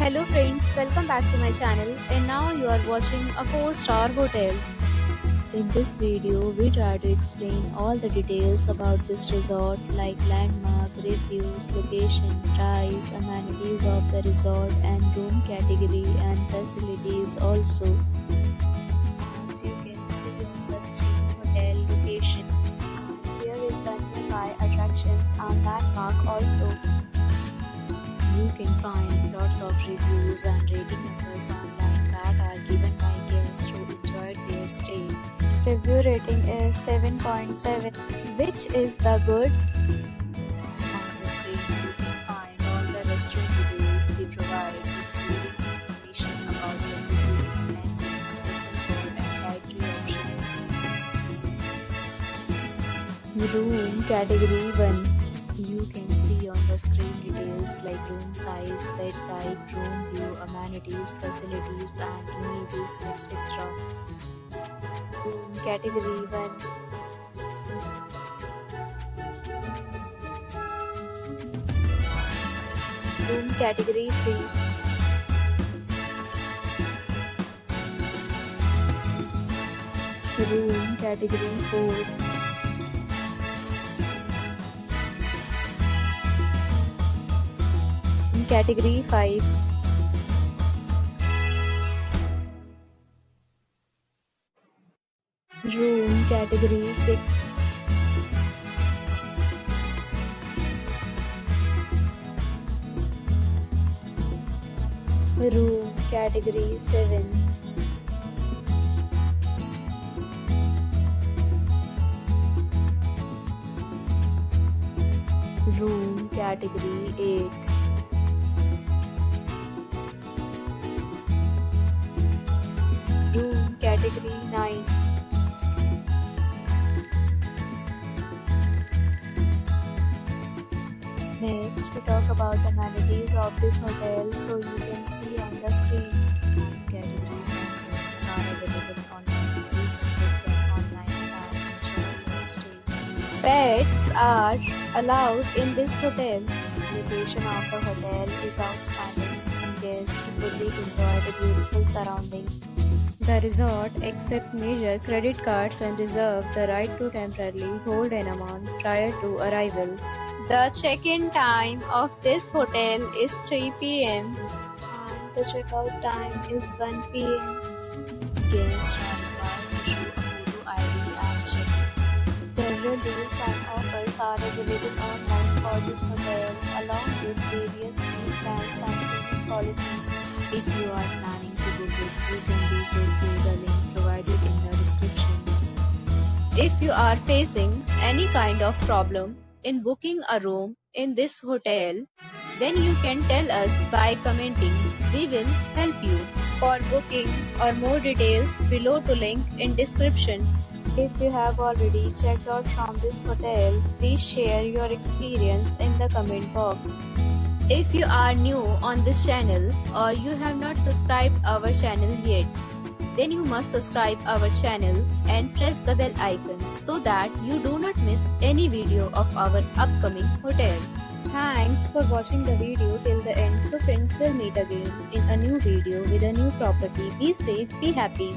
Hello friends, welcome back to my channel and now you are watching a 4-star hotel. In this video, we try to explain all the details about this resort like landmark, reviews, location, price, amenities of the resort and room category and facilities also. As you can see on the screen, hotel location. Here is the nearby attractions and landmark also. You can find lots of reviews and rating numbers online that are given by guests who enjoyed their stay. Its review rating is 7.7, which is the good. On the screen, you can find all the restaurant details we provide, including information about the cuisine, amenities, open food, and dietary options. Room category 1. You can see on the screen details like room size, bed type, room view, amenities, facilities and images, etc. Room category 1. Room category 3. Room category 4. Category 5. Room category 6. Room category 7. Room category 8. Room category 9. Next, we talk about the amenities of this hotel. So you can see on the screen, categories of rooms are available online. You can book them online and enjoy your stay. Pets are allowed in this hotel. The location of the hotel is outstanding and guests fully enjoy the beautiful surroundings. The resort accepts major credit cards and reserves the right to temporarily hold an amount prior to arrival. The check-in time of this hotel is 3 p.m. and the check-out time is 1 p.m. Guests are required to show a photo ID and check-in. Several deals and offers are available online for this hotel along with various meal plans and payment policies. If you are planning to book it, you can do so through the link provided in the description. If you are facing any kind of problem in booking a room in this hotel, then you can tell us by commenting. We will help you. For booking or more details, below to link in description. If you have already checked out from this hotel, please share your experience in the comment box. If you are new on this channel or you have not subscribed our channel yet, then you must subscribe our channel and press the bell icon so that you do not miss any video of our upcoming hotel. Thanks for watching the video till the end. So friends, will meet again in a new video with a new property. Be safe, be happy.